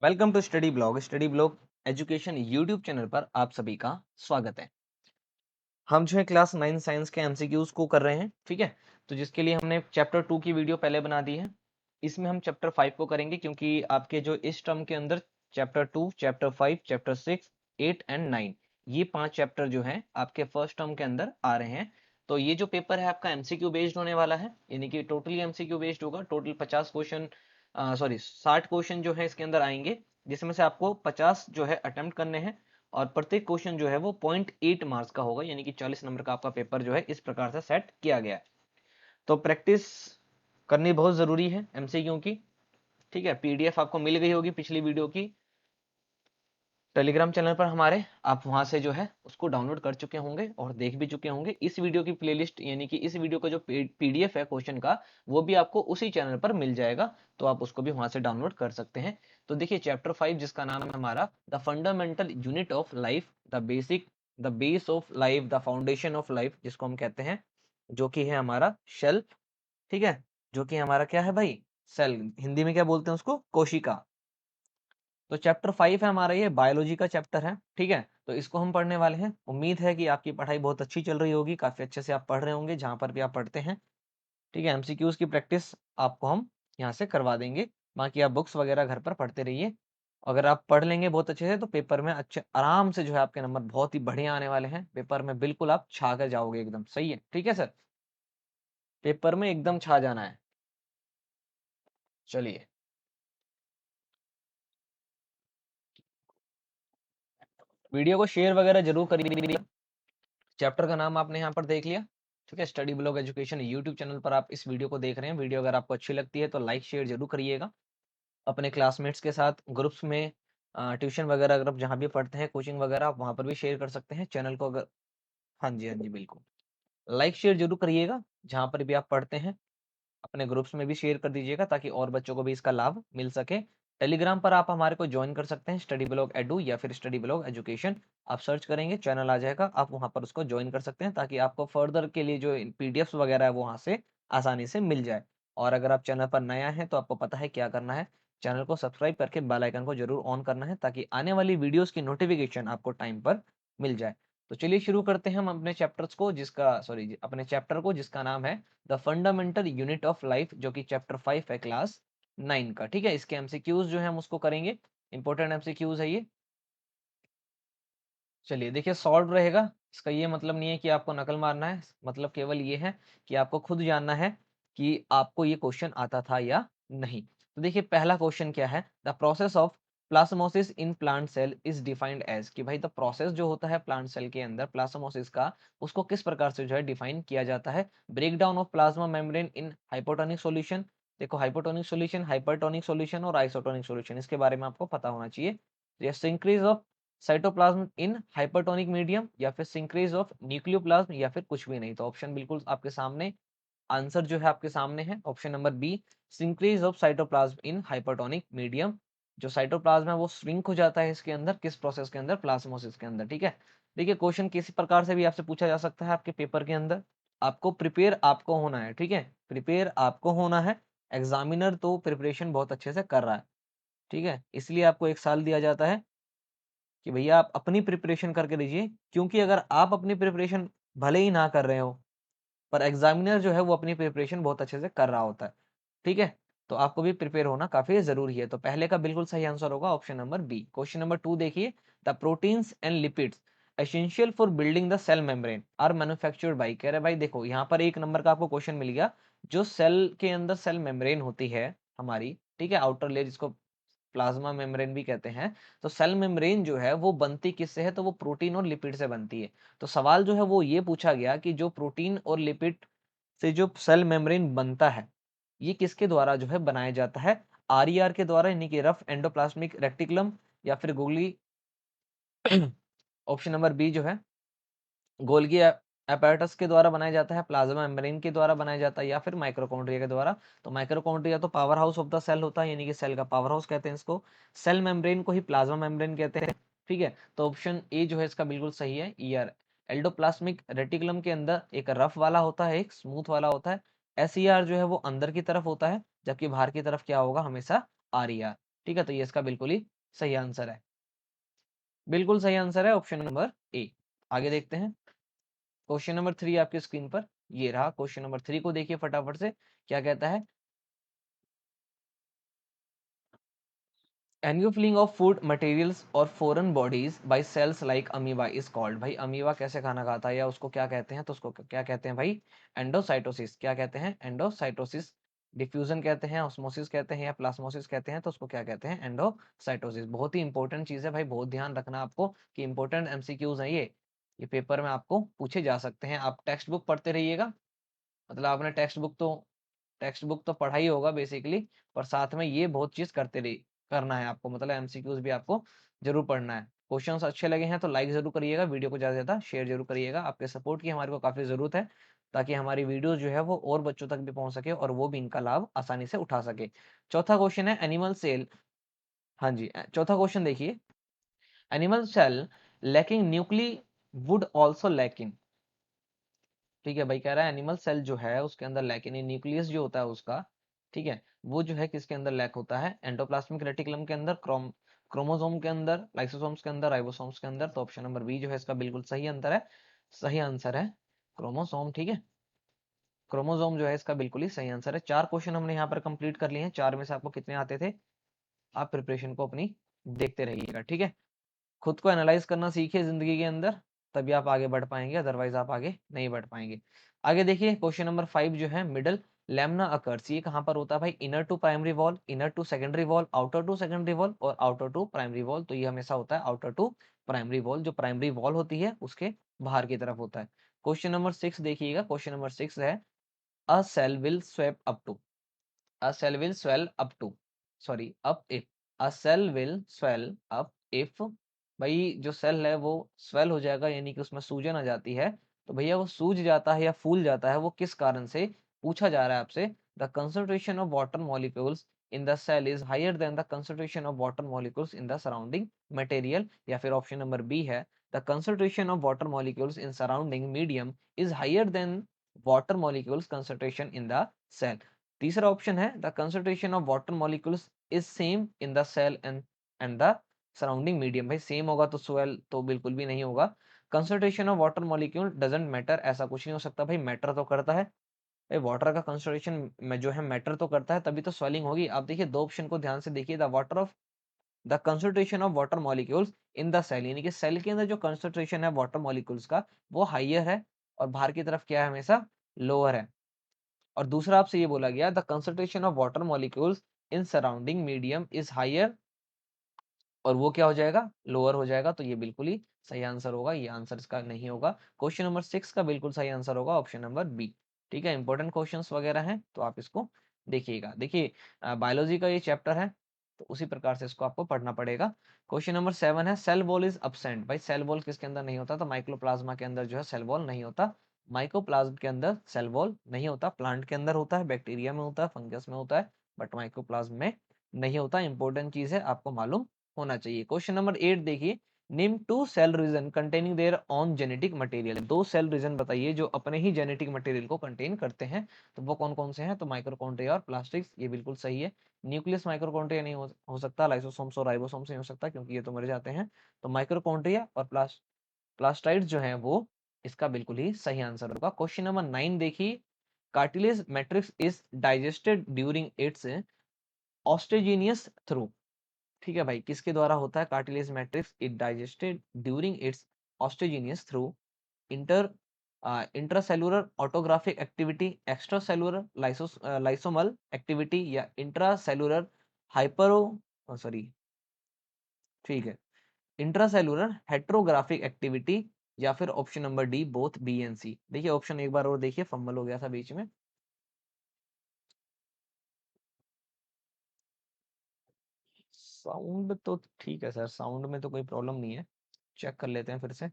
Welcome to study blog education YouTube channel पर आप सभी का स्वागत है। हम जो है क्लास 9 साइंस के एमसीक्यूज को कर रहे हैं, ठीक है। तो जिसके लिए हमने चैप्टर 2 की वीडियो पहले बना दी है। इसमें हम चैप्टर 5 को करेंगे क्योंकि आपके जो इस टर्म के अंदर चैप्टर 2, चैप्टर 5, चैप्टर 6, 8 एंड 9 ये 5 चैप्टर जो हैं आपके फर्स्ट टर्म के अंदर आ रहे हैं। तो ये जो पेपर है आपका एमसीक्यू बेस्ड होने वाला है, यानी कि टोटली एमसीक्यू बेस्ड होगा। टोटल 50 क्वेश्चन, सॉरी 60 क्वेश्चन जो है इसके अंदर आएंगे, जिसमें से आपको 50 जो है अटेम्प्ट करने हैं और प्रत्येक क्वेश्चन जो है वो 0.8 मार्क्स का होगा, यानी कि 40 नंबर का आपका पेपर जो है इस प्रकार से सेट किया गया है। तो प्रैक्टिस करनी बहुत जरूरी है एमसीक्यू की, ठीक है। पीडीएफ आपको मिल गई होगी पिछली वीडियो की टेलीग्राम चैनल पर हमारे, आप वहां से जो है उसको डाउनलोड कर चुके होंगे और देख भी चुके होंगे। इस वीडियो की प्लेलिस्ट यानी कि इस वीडियो का जो पीडीएफ है क्वेश्चन का, वो भी आपको उसी चैनल पर मिल जाएगा, तो आप उसको भी वहां से डाउनलोड कर सकते हैं। तो देखिए चैप्टर 5 जिसका नाम है हमारा the fundamental unit of life, the base of life, the foundation of life, जिसको हम कहते हैं, जो कि है हमारा शेल, ठीक है। जो कि हमारा क्या है भाई, सेल। हिंदी में क्या बोलते हैं उसको, कोशिका। तो चैप्टर 5 है हमारा, ये बायोलॉजी का चैप्टर है, ठीक है। तो इसको हम पढ़ने वाले हैं। उम्मीद है कि आपकी पढ़ाई बहुत अच्छी चल रही होगी, काफी अच्छे से आप पढ़ रहे होंगे जहां पर भी आप पढ़ते हैं, ठीक है। एमसीक्यूज की प्रैक्टिस आपको हम यहाँ से करवा देंगे। बाकी आप बुक्स वगैरह घर पर पढ़ते रहिए। अगर आप पढ़ लेंगे बहुत अच्छे से तो पेपर में अच्छे आराम से जो है आपके नंबर बहुत ही बढ़िया आने वाले हैं। पेपर में बिल्कुल आप छा कर जाओगे, एकदम सही है, ठीक है सर। पेपर में एकदम छा जाना है। चलिए, वीडियो को शेयर वगैरह जरूर करिए। चैप्टर का नाम आपने यहाँ पर देख लिया, ठीक है। Study blog education YouTube channel पर आप इस वीडियो को देख रहे हैं। वीडियो अगर आपको अच्छी लगती है तो लाइक शेयर जरूर करिएगा। अपने क्लासमेट्स के साथ ग्रुप्स में, ट्यूशन वगैरह अगर आप जहाँ भी पढ़ते हैं, कोचिंग वगैरह, आप वहाँ पर भी शेयर कर सकते हैं चैनल को अगर। हाँ जी, हाँ जी, बिल्कुल। लाइक शेयर जरूर करिएगा जहाँ पर भी आप पढ़ते हैं। अपने ग्रुप्स में भी शेयर कर दीजिएगा ताकि और बच्चों को भी इसका लाभ मिल सके। टेलीग्राम पर आप हमारे को ज्वाइन कर सकते हैं, स्टडी ब्लॉग एडू या फिर स्टडी ब्लॉग एजुकेशन। आप सर्च करेंगे, चैनल आ जाएगा, आप वहां पर उसको ज्वाइन कर सकते हैं ताकि आपको फर्दर के लिए जो पीडीएफ वगैरह है वो वहां से आसानी से मिल जाए। और अगर आप चैनल पर नया है तो आपको पता है क्या करना है, चैनल को सब्सक्राइब करके बेल आइकन को जरूर ऑन करना है ताकि आने वाली वीडियोस की नोटिफिकेशन आपको टाइम पर मिल जाए। तो चलिए शुरू करते हैं हम अपने चैप्टर्स को, जिसका सॉरी अपने चैप्टर को जिसका नाम है the fundamental unit of life, जो कि चैप्टर 5 है क्लास 9 का, ठीक है। इसके एमसीक्यूज जो है हम उसको करेंगे, इंपॉर्टेंट एमसीक्यूज है ये। चलिए देखिए, सॉल्व रहेगा। इसका ये मतलब नहीं है कि आपको नकल मारना है, मतलब केवल ये है कि आपको खुद जानना है कि आपको ये क्वेश्चन आता था या नहीं। तो देखिए पहला क्वेश्चन क्या है, the process of plasmolysis in plant cell is defined as, कि भाई द प्रोसेस जो होता है प्लांट सेल के अंदर प्लास्मोसिस का, उसको किस प्रकार से जो है डिफाइन किया जाता है। Break down of plasma membrane in hypotonic solution. देखो हाइपोटोनिक सॉल्यूशन, हाइपरटोनिक सॉल्यूशन और आइसोटोनिक सॉल्यूशन, इसके बारे में आपको पता होना चाहिए। Shrinkage of cytoplasm in hypertonic medium, या फिर सिंक्रीज ऑफ न्यूक्लियोप्लाज्म, या फिर कुछ भी नहीं। तो ऑप्शन बिल्कुल आपके सामने, आंसर जो है आपके सामने है option number B, shrinkage of cytoplasm in hypertonic medium. जो साइटोप्लाज्म है वो श्रिंक हो जाता है इसके अंदर, किस प्रोसेस के अंदर, प्लाज्मोसिस के अंदर, ठीक है। देखिए क्वेश्चन किसी प्रकार से भी आपसे पूछा जा सकता है आपके पेपर के अंदर। आपको प्रिपेयर आपको होना है, ठीक है, प्रिपेयर आपको होना है। एग्जामिनर तो प्रिपरेशन बहुत अच्छे से कर रहा है, ठीक है, इसलिए आपको एक साल दिया जाता है कि भैया आप अपनी प्रिपरेशन करके दीजिए। क्योंकि अगर आप अपनी प्रिपरेशन भले ही ना कर रहे हो, पर एग्जामिनर जो है वो अपनी प्रिपरेशन बहुत अच्छे से कर रहा होता है, ठीक है। तो आपको भी प्रिपेयर होना काफी जरूरी है। तो पहले का बिल्कुल सही आंसर होगा option number B. Question number 2 देखिए, the proteins and lipids essential for building the cell membrane are manufactured by. कह रहे भाई देखो यहाँ पर एक नंबर का आपको क्वेश्चन मिल गया। जो सेल के अंदर सेल मेम्ब्रेन होती है हमारी, ठीक है, आउटर लेयर, जिसको प्लाज्मा मेम्ब्रेन भी कहते हैं। तो सेल मेम्ब्रेन जो है वो बनती किससे है, तो वो प्रोटीन और लिपिड से बनती है। तो सवाल जो है वो ये पूछा गया कि जो प्रोटीन और लिपिड से जो सेल मेम्ब्रेन बनता है, ये किसके द्वारा जो है बनाया जाता है। आरईआर के द्वारा, यानी कि रफ एंडोप्लाज्मिक रेटिकुलम, या फिर गोगली ऑप्शन नंबर बी जो है गोल्गी एपेरेटस के द्वारा बनाया जाता है, प्लाज्मा मेम्ब्रेन के द्वारा बनाया जाता है, या फिर माइक्रोकॉन्ड्रिया के द्वारा। तो माइक्रोकॉन्ड्रिया तो power house of the cell होता है, यानी कि सेल का पावर हाउस कहते हैं इसको। सेल मेम्ब्रेन को ही प्लाज्मा मेम्ब्रेन कहते हैं, ठीक है। तो ऑप्शन ए जो है इसका बिल्कुल सही है, ईआर। एल्डोप्लाज्मिक रेटिकुलम के अंदर एक रफ वाला होता है, एक स्मूथ वाला होता है। एसईआर जो है वो अंदर की तरफ होता है, जबकि बाहर की तरफ क्या होगा, हमेशा आरईआर। ठीक है, तो ये इसका बिल्कुल ही सही आंसर है। बिल्कुल सही आंसर है ऑप्शन नंबर ए। आगे देखते हैं क्वेश्चन नंबर 3 आपकी स्क्रीन पर ये रहा। क्वेश्चन नंबर 3 को देखिए फटाफट से, क्या कहता है? Anneupling of food materials or foreign bodies by cells like amoeba is called। भाई अमीबा कैसे खाना खाता है या उसको क्या कहते हैं? तो उसको क्या कहते हैं भाई? एंडोसाइटोसिस। क्या कहते हैं? एंडोसाइटोसिस। डिफ्यूजन कहते हैं, ऑस्मोसिस कहते हैं या प्लाज्मोसिस कहते हैं, तो उसको क्या कहते हैं? एंडोसाइटोसिस। बहुत ही इंपॉर्टेंट चीज है भाई, बहुत ध्यान रखना आपको कि इंपॉर्टेंट एमसीक्यूज हैं ये पेपर में आपको पूछे जा सकते हैं। आप टेक्स्ट बुक पढ़ते रहिएगा, मतलब आपने टेक्स्ट बुक तो पढ़ा ही होगा बेसिकली, और साथ में ये बहुत चीज करना है आपको, मतलब एमसीक्यूज भी आपको जरूर पढ़ना है। क्वेश्चंस अच्छे लगे हैं तो लाइक जरूर करिएगा, वीडियो को ज्यादा से ज्यादा शेयर जरूर करिएगा। आपके सपोर्ट की हमारे को काफी जरूरत है, ताकि हमारी वीडियो जो है वो और बच्चों तक भी पहुंच सके और वो भी इनका लाभ आसानी से उठा सके। चौथा क्वेश्चन है एनिमल सेल। हाँ जी, चौथा क्वेश्चन देखिए, animal cell lacking nuclei would also lacking. ठीक है भाई, कह रहा है एनिमल सेल जो है उसके अंदर लैक, यानी न्यूक्लियस जो होता है उसका, ठीक है, वो जो है किसके अंदर लैक होता है? एंडोप्लाज्मिक रेटिकुलम के अंदर, क्रोमोसोम के अंदर, लाइसोसोम्स के अंदर, राइबोसोम्स के अंदर। तो ऑप्शन नंबर बी जो है इसका बिल्कुल सही आंसर है क्रोमोसोम। ठीक है, क्रोमोसोम जो है इसका बिल्कुल ही सही आंसर है। 4 क्वेश्चन हमने यहाँ पर कंप्लीट कर लिए हैं। 4 में से आपको कितने आते थे? आप प्रिपरेशन को अपनी देखते रहिएगा। ठीक है, खुद को एनालाइज करना सीखिए जिंदगी के अंदर, तभी आप आगे बढ़ पाएंगे, अदरवाइज आप आगे नहीं बढ़ पाएंगे। आगे देखिए क्वेश्चन नंबर 5 जो है, मिडल लैम्ना अकर्स, ये कहां पर होता है भाई? Inner to primary wall, inner to secondary wall, outer to secondary wall और आउटर टू प्राइमरी वॉल। तो ये हमेशा होता है आउटर टू प्राइमरी वॉल, जो प्राइमरी वॉल होती है उसके बाहर की तरफ होता है। क्वेश्चन नंबर 6 देखिएगा, क्वेश्चन नंबर 6 है a cell will swell up to, a cell will swell up to, sorry up if, a cell will swell up if। भाई जो सेल है वो स्वेल हो जाएगा, यानी कि उसमें सूजन आ जाती है। तो भैया वो सूज जाता है या फूल जाता है, वो किस कारण से? पूछा जा रहा है आपसे। The concentration of water molecules in the cell is higher than the concentration of water molecules in the surrounding material, या फिर ऑप्शन नंबर बी है the concentration of water molecules in surrounding medium is higher than water molecules concentration in the cell. तीसरा option है the concentration of water molecules is same in the cell and the surrounding medium. भाई same होगा तो swell तो बिल्कुल भी नहीं होगा। Concentration of water molecule doesn't matter, ऐसा कुछ नहीं हो सकता भाई, मैटर तो करता है भाई, वाटर का कंसंट्रेशन में जो है मैटर तो करता है, तभी तो स्वेलिंग होगी। आप देखिए दो ऑप्शन को ध्यान से देखिए, the concentration of water molecules in the cell, यानी कि सेल के अंदर जो कंसंट्रेशन है वाटर मॉलिक्यूल्स का वो हाइयर है, और बाहर की तरफ क्या है? हमेशा लोअर है। और दूसरा आपसे ये बोला गया the concentration of water molecules in surrounding medium is higher, और वो क्या हो जाएगा? लोअर हो जाएगा। तो ये बिल्कुल ही सही आंसर होगा, ये आंसर इसका नहीं होगा। क्वेश्चन नंबर 6 का बिल्कुल सही आंसर होगा ऑप्शन नंबर बी। ठीक है, इंपॉर्टेंट क्वेश्चंस वगैरह हैं तो आप इसको देखिएगा। देखिए बायोलॉजी का ये चैप्टर है, तो उसी प्रकार से इसको आपको पढ़ना पड़ेगा। क्वेश्चन नंबर 7 है सेल वॉल इज अब्सेंट। भाई सेल वॉल किसके अंदर नहीं होता? तो माइक्रोप्लाज्मा के अंदर जो है सेल वॉल नहीं होता। माइक्रोप्लाज्म के अंदर सेल वॉल नहीं होता, प्लांट के अंदर होता है, बैक्टीरिया में होता है, फंगस में होता है, बट माइक्रोप्लाज्म में नहीं होता। इंपॉर्टेंट चीज है, आपको मालूम होना चाहिए। क्वेश्चन नंबर 8 देखिए, name two cell region containing their own genetic material. दो सेल रीजन बताइए जो अपने ही जेनेटिक मटेरियल को कंटेन करते हैं, तो वो कौन कौन से हैं? तो माइक्रोकॉन्ड्रिया और प्लास्टिक्स, ये बिल्कुल सही है। न्यूक्लियस माइक्रोकॉन्ड्रिया नहीं हो सकता, लाइसोसोम्स और राइबोसोम्स नहीं हो सकता क्योंकि ये तो मर जाते हैं। तो माइक्रोकॉन्ड्रिया और प्लास्टाइड्स जो हैं वो इसका बिल्कुल ही सही आंसर होगा। क्वेश्चन नंबर 9 देखिए, cartilage matrix is digested during its osteogenesis through. ठीक है भाई, किसके द्वारा होता है cartilage matrix? It digested during its osteogenesis through inter intracellular ऑटोग्राफिक एक्टिविटी, एक्स्ट्रासेलुलर लाइसोमल एक्टिविटी, या इंट्रासेलुलर हाइपरो सॉरी ठीक है, इंट्रासेलुलर हेट्रोग्राफिक एक्टिविटी, या फिर option number D both B and C. देखिए ऑप्शन एक बार और देखिए, फंबल हो गया था बीच में। साउंड तो ठीक है सर, साउंड में तो कोई प्रॉब्लम नहीं है, चेक कर लेते हैं फिर से।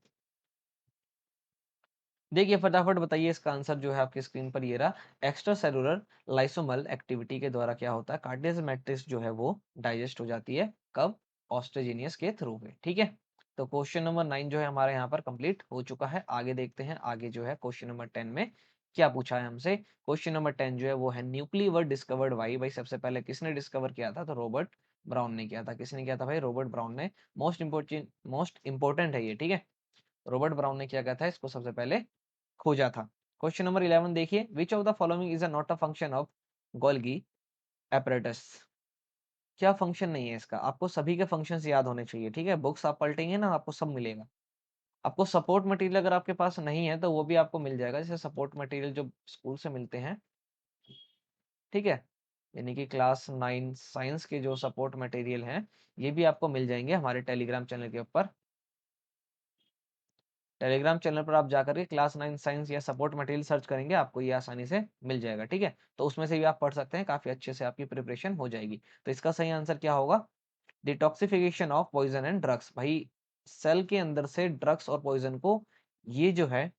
देखिए फटाफट बताइए, इसका आंसर जो है आपकी स्क्रीन पर ये रहा। एक्स्ट्रा सेलुलर लाइसोमल एक्टिविटी के द्वारा क्या होता है? कार्टिलेज मैट्रिक्स जो है वो डाइजेस्ट हो जाती है, कब? ऑस्ट्रोजेनियस के थ्रू में। ठीक है, तो क्वेश्चन नंबर 9 जो है हमारे यहाँ पर कंप्लीट हो चुका है। आगे देखते हैं, आगे जो है क्वेश्चन नंबर 10 में क्या पूछा है हमसे। क्वेश्चन नंबर 10 जो है वो है न्यूक्लियर डिस्कवर्ड वाई। भाई सबसे पहले किसने डिस्कवर किया था? तो रॉबर्ट ब्राउन ने किया था। किसने किया था भाई? रॉबर्ट ब्राउन ने। मोस्ट इंपोर्टेंट है ये, ठीक है। रॉबर्ट ब्राउन ने क्या किया था? इसको सबसे पहले खोजा था। क्वेश्चन नंबर 11 देखिए, which of the following is a not a function of Golgi apparatus? क्या फंक्शन नहीं है इसका? आपको सभी के फंक्शंस याद होने चाहिए, ठीक है। बुक्स आप पलटेंगे ना, आपको सब मिलेगा। आपको सपोर्ट मटेरियल अगर आपके पास नहीं है तो वो भी आपको मिल जाएगा, जैसे सपोर्ट मटेरियल जो स्कूल से मिलते हैं, ठीक है। यानी कि क्लास 9 साइंस के जो सपोर्ट मटेरियल हैं, ये भी आपको मिल जाएंगे हमारे टेलीग्राम चैनल के ऊपर। टेलीग्राम चैनल पर आप जाकर के क्लास 9 साइंस या सपोर्ट मटेरियल सर्च करेंगे, आपको ये आसानी से मिल जाएगा, ठीक है। तो उसमें से भी आप पढ़ सकते हैं, काफी अच्छे से आपकी प्रिपरेशन हो जाएगी। तो इसका सही आंसर क्या होगा? Detoxification of poison and drugs. भाई सेल के अंदर से ड्रग्स और पॉइजन को ये जो है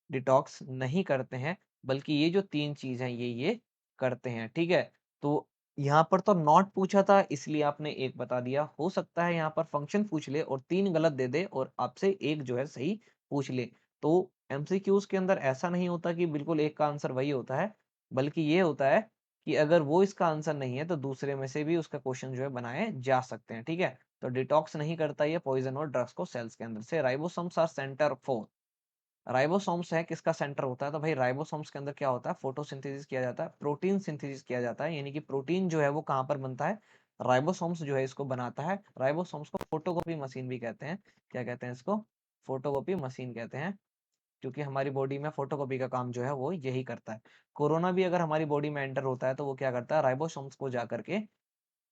डिटॉक्स नहीं करते हैं, बल्कि ये जो तीन चीज हैं ये करते हैं, ठीक है। तो यहाँ पर तो नॉट पूछा था, इसलिए आपने एक बता दिया। हो सकता है यहाँ पर फंक्शन पूछ ले और तीन गलत दे दे और आपसे एक जो है सही पूछ ले। तो एमसीक्यूज के अंदर ऐसा नहीं होता कि बिल्कुल एक का आंसर वही होता है, बल्कि ये होता है कि अगर वो इसका आंसर नहीं है तो दूसरे में से भी उसका क्वेश्चन जो है बनाए जा सकते हैं, ठीक है। तो डिटॉक्स नहीं करता ये पॉइजन और ड्रग्स को सेल्स के अंदर से। Ribosomes are centre for. Ribosomes है किसका सेंटर होता है? तो भाई राइबोसोम्स के अंदर क्या होता है? फोटोसिंथेसिस किया जाता है, प्रोटीन सिंथेसिस किया जाता है, यानी कि प्रोटीन जो है वो कहाँ पर बनता है? राइबोसोम्स जो है इसको बनाता है। राइबोसोम्स को फोटोकॉपी मशीन भी कहते हैं। क्या कहते हैं इसको? फोटोकॉपी मशीन कहते हैं, क्योंकि हमारी बॉडी में फोटोकॉपी का काम जो है वो यही करता है। कोरोना भी अगर हमारी बॉडी में एंटर होता है तो वो क्या करता है? राइबोसोम्स को जा करके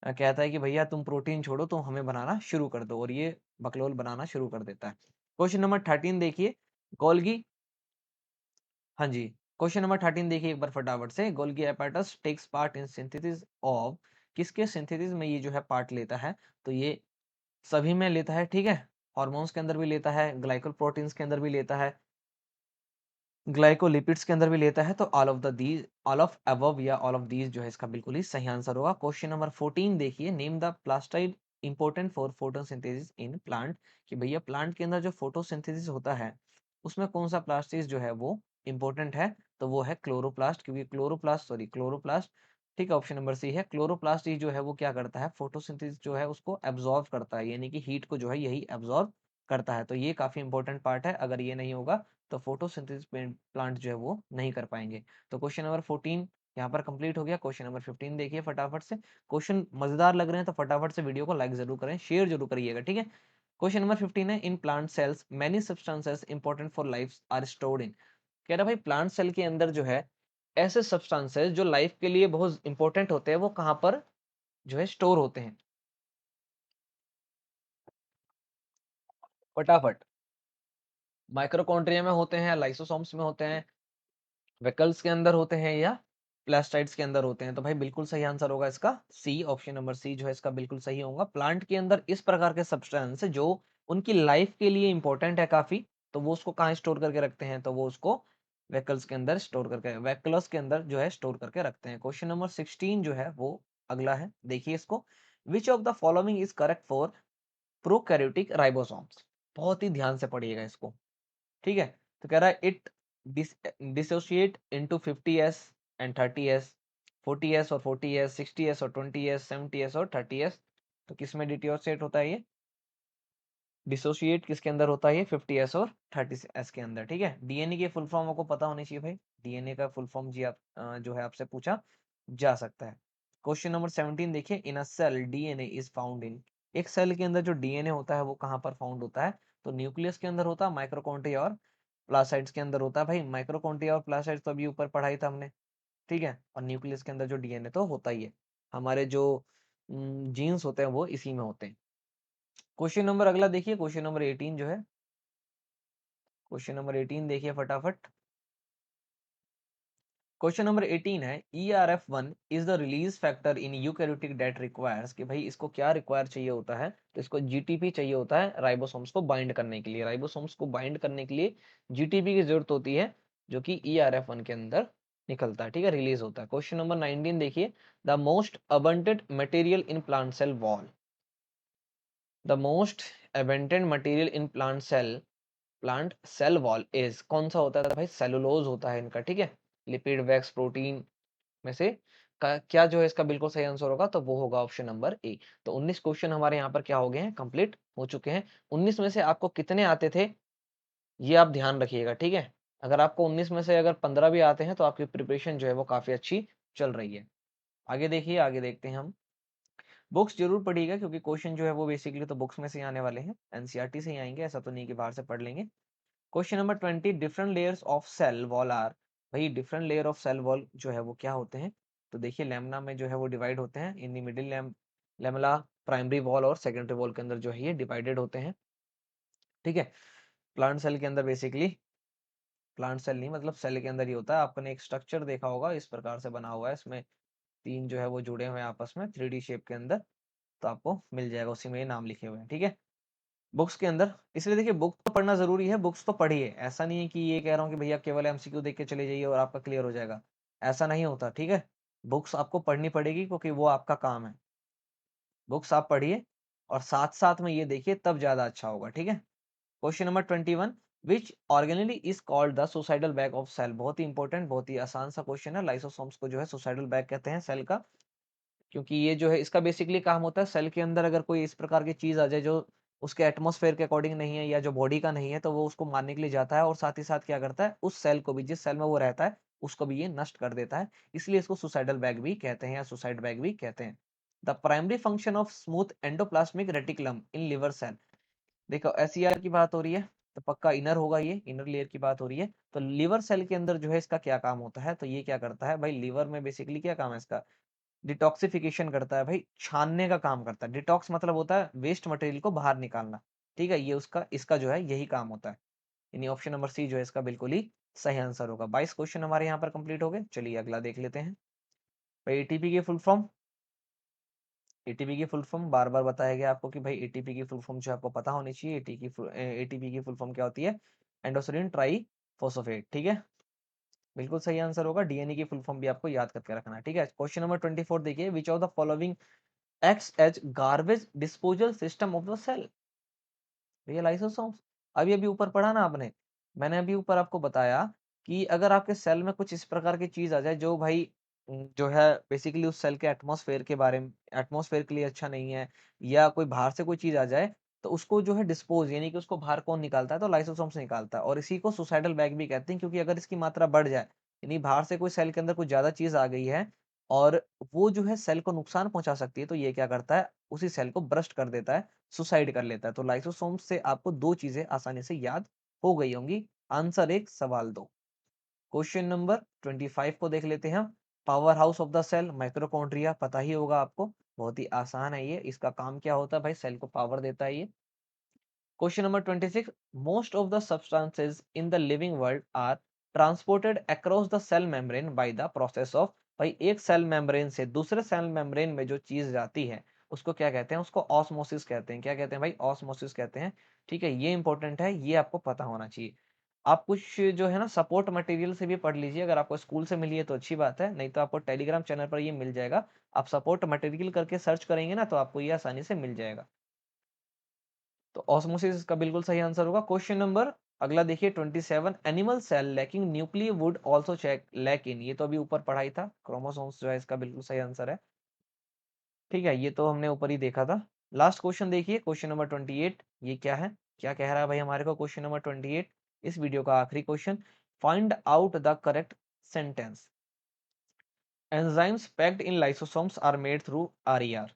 कहता है कि भैया तुम प्रोटीन छोड़ो, तुम हमें बनाना शुरू कर दो, और ये बकलोल बनाना शुरू कर देता है। क्वेश्चन नंबर 13 देखिए, गोल्गी। हाँ जी, क्वेश्चन नंबर 13 देखिए एक बार फटाफट से। Golgi apparatus takes part in synthesis of. किसके सिंथेसिस में ये जो है पार्ट लेता है? तो ये सभी में लेता है, ठीक है। हॉर्मोन्स के अंदर भी लेता है, ग्लाइकोल प्रोटीन्स के अंदर भी लेता है, ग्लाइकोलिपिड्स के अंदर भी लेता है। तो ऑल ऑफ अबव या ऑल ऑफ दीज जो है इसका बिल्कुल ही सही आंसर होगा। क्वेश्चन नंबर 14 देखिए, name the plastid important for photosynthesis in plant. कि भैया प्लांट के अंदर जो फोटोसिंथेसिस होता है उसमें कौन सा प्लास्टिड जो है वो इंपॉर्टेंट है? तो वो है क्लोरोप्लास्ट, क्योंकि क्लोरोप्लास्ट, ठीक है। ऑप्शन नंबर सी है। क्लोरोप्लास्ट ही जो है वो क्या करता है? फोटोसिंथेसिस जो है उसको एब्जॉर्व करता है, यानी कि हीट को जो है यही एब्जॉर्व करता है। तो ये काफी इंपॉर्टेंट पार्ट है, अगर ये नहीं होगा तो फोटोसिंथेसिस प्लांट जो है वो नहीं कर पाएंगे। तो क्वेश्चन नंबर 14 यहाँ पर कंप्लीट हो गया। क्वेश्चन नंबर 15 देखिए फटाफट से। क्वेश्चन मजेदार लग रहे हैं तो फटाफट से वीडियो को लाइक जरूर करें, शेयर जरूर करिएगा, ठीक है। क्वेश्चन नंबर 15 है, in plant cells many substances important for life are stored in. कह रहा भाई प्लांट सेल के अंदर जो है ऐसे सब्सटेंसेस जो लाइफ के लिए बहुत इंपॉर्टेंट होते हैं वो कहाँ पर जो है स्टोर होते हैं? फटाफट। माइक्रोकॉन्ड्रिया में होते हैं, लाइसोसोम्स में होते हैं, वेकल्स के अंदर होते हैं, या प्लास्टाइड्स के अंदर होते हैं? तो भाई बिल्कुल सही आंसर होगा इसका सी। ऑप्शन नंबर सी जो है इसका बिल्कुल सही होगा। प्लांट के अंदर इस प्रकार के सब्सटेंस जो उनकी लाइफ के लिए इंपॉर्टेंट है काफी, तो वो उसको कहाँ स्टोर करके रखते हैं? तो वो उसको वेकल्स के अंदर स्टोर करके, वेकल्स के अंदर जो है स्टोर करके रखते हैं। क्वेश्चन नंबर 16 जो है वो अगला है, देखिए इसको। Which of the following is correct for prokaryotic ribosomes? बहुत ही ध्यान से पढ़िएगा इसको, ठीक है। तो कह रहा है it dissociate into 50s and 30s, 40s और 40s, 60s और 20s, 70s और 30s। तो किस में डिसोशिएट होता है ये? डिसोशिएट किसके अंदर होता है ये? 50s और 30s के अंदर, ठीक है। डीएनए की फुल फॉर्म आपको पता होनी चाहिए भाई। डीएनए का फुल फॉर्म जी आप जो है आपसे पूछा जा सकता है। क्वेश्चन नंबर 17 देखिए, in a cell DNA is found in. एक सेल के अंदर जो डीएनए होता है वो कहाँ पर फाउंड होता है? तो न्यूक्लियस के अंदर होता है, माइक्रोकॉन्ड्रिया और प्लासाइड्स के अंदर होता है। भाई माइक्रोकॉन्ड्रिया और प्लासाइड्स तो अभी ऊपर पढ़ाई था हमने, ठीक है। और न्यूक्लियस के अंदर जो डीएनए तो होता ही है। हमारे जो जीन्स होते हैं वो इसी में होते हैं। क्वेश्चन नंबर अगला देखिए, क्वेश्चन नंबर 18 जो है, क्वेश्चन नंबर 18 देखिए फटाफट। क्वेश्चन नंबर 18 है, ERF1 is the release factor in eukaryotic that requires. कि भाई इसको क्या रिक्वायर चाहिए होता है? तो इसको जीटीपी चाहिए होता है राइबोसोम्स को बाइंड करने के लिए। राइबोसोम्स को बाइंड करने के लिए जीटीपी की जरूरत होती है, जो कि ERF1 के अंदर निकलता है, ठीक है, रिलीज होता है। क्वेश्चन नंबर 19 देखिए, the most abundant material in plant cell wall. The most abundant material in plant cell wall is, कौन सा होता है? तो भाई सेलुलोज होता है इनका, ठीक है। लिपिड, वैक्स, प्रोटीन में से क्या जो है इसका बिल्कुल सही आंसर होगा, तो वो होगा ऑप्शन नंबर ए। तो 19 क्वेश्चन हमारे यहाँ पर क्या हो गए हैं, कंप्लीट हो चुके हैं। 19 में से आपको कितने आते थे, ये आप ध्यान रखिएगा, ठीक है? अगर आपको 19 में से अगर 15 भी आते हैं तो आपकी प्रिपरेशन जो है वो काफ़ी अच्छी चल रही है। आगे देखिए, आगे देखते हैं हम। बुक्स ज़रूर पढ़िएगा क्योंकि क्वेश्चन जो है वो बेसिकली तो बुक्स में से ही आने वाले हैं, एनसीईआरटी से ही आएँगे, ऐसा तो नहीं कि बाहर से पढ़ लेंगे। Question number 20, different layers of cell wall are. भाई different layer of cell wall जो है वो क्या होते हैं? तो देखिए लैमिना में जो है वो डिवाइड होते हैं। In the middle lamella primary wall और सेकेंडरी वॉल के अंदर जो है ये डिवाइडेड होते हैं, ठीक है? प्लांट सेल के अंदर बेसिकली, प्लांट सेल नहीं मतलब सेल के अंदर ही होता है। आपने एक स्ट्रक्चर देखा होगा, इस प्रकार से बना हुआ है, इसमें 3 जो है वो जुड़े हुए हैं आपस में 3D शेप के अंदर, तो आपको मिल जाएगा, उसी में ये नाम लिखे हुए हैं, ठीक है? बुक्स के अंदर, इसलिए देखिए बुक तो पढ़ना ज़रूरी है, बुक्स तो पढ़िए। ऐसा नहीं है कि ये कह रहा हूँ कि भैया केवल एमसीक्यू देख के चले जाइए और आपका क्लियर हो जाएगा, ऐसा नहीं होता, ठीक है? बुक्स आपको पढ़नी पड़ेगी क्योंकि वो आपका काम है। बुक्स आप पढ़िए और साथ-साथ में ये देखिए तब ज़्यादा अच्छा होगा, ठीक है? Question number 21, which organelle is called the suicidal bag of cell. बहुत ही इंपॉर्टेंट, बहुत ही आसान सा क्वेश्चन है। लाइसोसोम्स को जो है सुसाइडल बैग कहते हैं सेल का, क्योंकि ये जो है इसका बेसिकली काम होता है सेल के अंदर अगर कोई इस प्रकार की चीज़ आ जाए जो उसके एटमॉस्फेयर के अकॉर्डिंग नहीं है या जो बॉडी का नहीं है, तो वो उसको मारने के लिए जाता है और साथ ही साथ क्या करता है, उस सेल को भी, जिस सेल में वो रहता है, उसको भी ये नष्ट कर देता है। इसलिए इसको सुसाइडल बैग भी कहते हैं या सुसाइड बैग भी कहते हैं। The primary function of smooth endoplasmic reticulum in liver cell. देखो एसईआर की बात हो रही है, तो पक्का इनर होगा, ये इनर लेयर की बात हो रही है। तो लिवर सेल के अंदर जो है इसका क्या काम होता है, तो ये क्या करता है भाई, लिवर में बेसिकली क्या काम है इसका, डिटॉक्सिफिकेशन करता है भाई, छानने का काम करता है। डिटॉक्स मतलब होता है वेस्ट मटेरियल को बाहर निकालना, ठीक है? ये उसका, इसका जो है यही काम होता है। यानी ऑप्शन नंबर सी जो है इसका बिल्कुल ही सही आंसर होगा। 22 क्वेश्चन हमारे यहाँ पर कंप्लीट हो गए। चलिए अगला देख लेते हैं। भाई एटीपी की फुल फॉर्म, एटीपी की फुल फॉर्म बार बार बताया गया आपको कि भाई एटीपी की फुल फॉर्म जो आपको पता होनी चाहिए। एटीपी की फुल फॉर्म क्या होती है, एंडोसिन ट्राई फॉस्फेट, ठीक है? बिल्कुल सही आंसर होगा। डीएनए की फुल फॉर्म भी आपको याद करके रखना है, ठीक है? क्वेश्चन नंबर 24 देखिए, which of the following acts as garbage disposal system of the cell। ये लाइसोसोम्स, अभी अभी ऊपर पढ़ा ना आपने, मैंने अभी ऊपर आपको बताया कि अगर आपके सेल में कुछ इस प्रकार की चीज आ जाए जो भाई जो है बेसिकली उस सेल के एटमॉस्फेयर के बारे में, एटमॉस्फेयर के लिए अच्छा नहीं है, या कोई बाहर से कोई चीज आ जाए, तो उसको जो है डिस्पोज, यानी कि उसको बाहर कौन निकालता है, तो लाइसोसोम्स निकालता है। और इसी को सुसाइडल बैग भी कहते हैं, क्योंकि अगर इसकी मात्रा बढ़ जाए, यानी बाहर से कोई सेल के अंदर कुछ ज्यादा चीज आ गई है और वो जो है सेल को नुकसान पहुंचा सकती है, तो ये क्या करता है, उसी सेल को ब्रस्ट कर देता है, सुसाइड कर लेता है। तो लाइसोसोम से आपको दो चीजें आसानी से याद हो गई होंगी। आंसर एक, सवाल दो। क्वेश्चन नंबर 25 को देख लेते हैं। Power house of the cell, mitochondria, पता ही होगा आपको, बहुत ही आसान है ये। इसका काम क्या होता है भाई, सेल को पावर देता है ये। Question number 26, most of the substances in the living world are transported across the cell membrane by the process of. भाई एक सेल मेम्ब्रेन से दूसरे सेल मेम्ब्रेन में जो चीज जाती है उसको क्या कहते हैं, उसको ऑस्मोसिस कहते हैं। क्या कहते हैं भाई, ऑस्मोसिस कहते हैं, ठीक है? ये इंपॉर्टेंट है, ये आपको पता होना चाहिए। आप कुछ जो है ना सपोर्ट मटेरियल से भी पढ़ लीजिए, अगर आपको स्कूल से मिली है तो अच्छी बात है, नहीं तो आपको टेलीग्राम चैनल पर ये मिल जाएगा। आप सपोर्ट मटेरियल करके सर्च करेंगे ना तो आपको ये आसानी से मिल जाएगा। तो ऑस्मोसिस इसका बिल्कुल सही आंसर होगा। क्वेश्चन नंबर अगला देखिए 27, animal cell lacking nuclear would also check lack in. ये तो अभी ऊपर पढ़ा ही था, क्रोमोसोम्स जो है इसका बिल्कुल सही आंसर है, ठीक है? ये तो हमने ऊपर ही देखा था। लास्ट क्वेश्चन देखिए, क्वेश्चन नंबर 28, ये क्या है, क्या कह रहा है भाई हमारे को क्वेश्चन नंबर 28, इस वीडियो का आखिरी question. Find out the correct sentence. Enzymes packed in lysosomes are made through RER,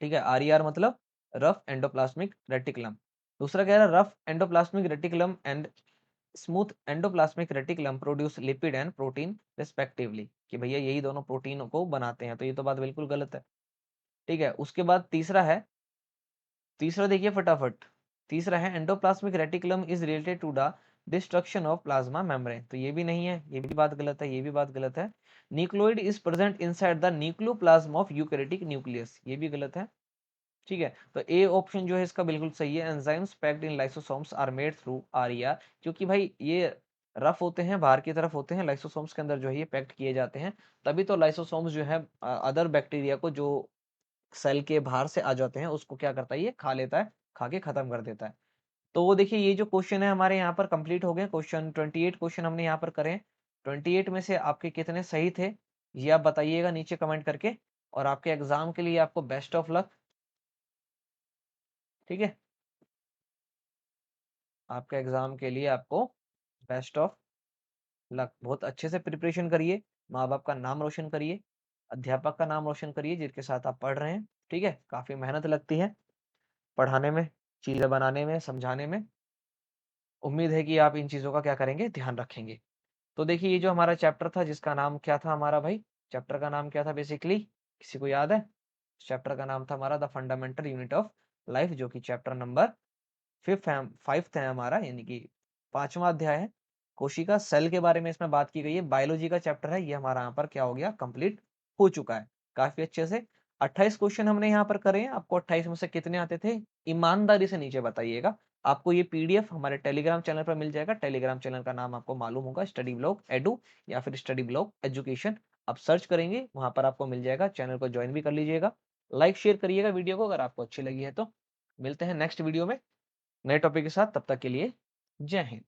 ठीक है? आरईआर मतलब रफ एंडोप्लाज्मिक रेटिकुलम। दूसरा कह रहा है rough endoplasmic reticulum and smooth endoplasmic reticulum produce lipid and protein respectively, कि भैया यही दोनों प्रोटीनों को बनाते हैं। तो ये तो बात बिल्कुल गलत है, ठीक है? उसके बाद तीसरा है, तीसरा देखिए फटाफट, तीसरा है endoplasmic reticulum is related to the destruction of plasma membrane. तो ये भी नहीं है, ये भी बात गलत है, ये भी बात गलत है। Nucleoid is present inside the nucleoplasm of eukaryotic nucleus, ये भी गलत है, ठीक है? तो ए ऑप्शन जो है इसका बिल्कुल सही है। Enzymes packed in lysosomes are made through RER, क्योंकि भाई ये रफ होते हैं, बाहर की तरफ होते हैं, लाइसोसोम्स के अंदर जो है ये पैक्ड किए जाते हैं। तभी तो लाइसोसोम्स जो है अदर बैक्टीरिया को जो सेल के बाहर से आ जाते हैं उसको क्या करता है, ये खा लेता है, खा के खत्म कर देता है। तो वो देखिए ये जो क्वेश्चन है हमारे यहाँ पर कंप्लीट हो गए। क्वेश्चन 28 क्वेश्चन हमने यहाँ पर करे। 28 में से आपके कितने सही थे ये आप बताइएगा नीचे कमेंट करके, और आपके एग्जाम के लिए आपको बेस्ट ऑफ लक। ठीक है, आपके एग्जाम के लिए आपको बेस्ट ऑफ लक। बहुत अच्छे से प्रिपरेशन करिए, माँ बाप का नाम रोशन करिए, अध्यापक का नाम रोशन करिए जिनके साथ आप पढ़ रहे हैं। ठीक है, काफी मेहनत लगती है पढ़ाने में, चीजें बनाने में, समझाने में। उम्मीद है कि आप इन चीजों का क्या करेंगे, ध्यान रखेंगे। तो देखिए, ये जो हमारा चैप्टर था, जिसका नाम क्या था हमारा भाई, चैप्टर का नाम क्या था बेसिकली, किसी को याद है? चैप्टर का नाम था हमारा the fundamental unit of life, जो कि चैप्टर नंबर फिफ्थ है हमारा, यानी कि 5वां अध्याय है। कोशिका सेल के बारे में इसमें बात की गई है, बायोलॉजी का चैप्टर है ये हमारा, यहाँ पर क्या हो गया, कंप्लीट हो चुका है काफी अच्छे से। 28 क्वेश्चन हमने यहाँ पर करे हैं। आपको 28 में से कितने आते थे, ईमानदारी से नीचे बताइएगा। आपको ये पीडीएफ हमारे टेलीग्राम चैनल पर मिल जाएगा। टेलीग्राम चैनल का नाम आपको मालूम होगा, स्टडी ब्लॉग एडू या फिर स्टडी ब्लॉग एजुकेशन। आप सर्च करेंगे, वहां पर आपको मिल जाएगा। चैनल को ज्वाइन भी कर लीजिएगा, लाइक शेयर करिएगा वीडियो को अगर आपको अच्छी लगी है तो। मिलते हैं नेक्स्ट वीडियो में नए टॉपिक के साथ, तब तक के लिए जय हिंद।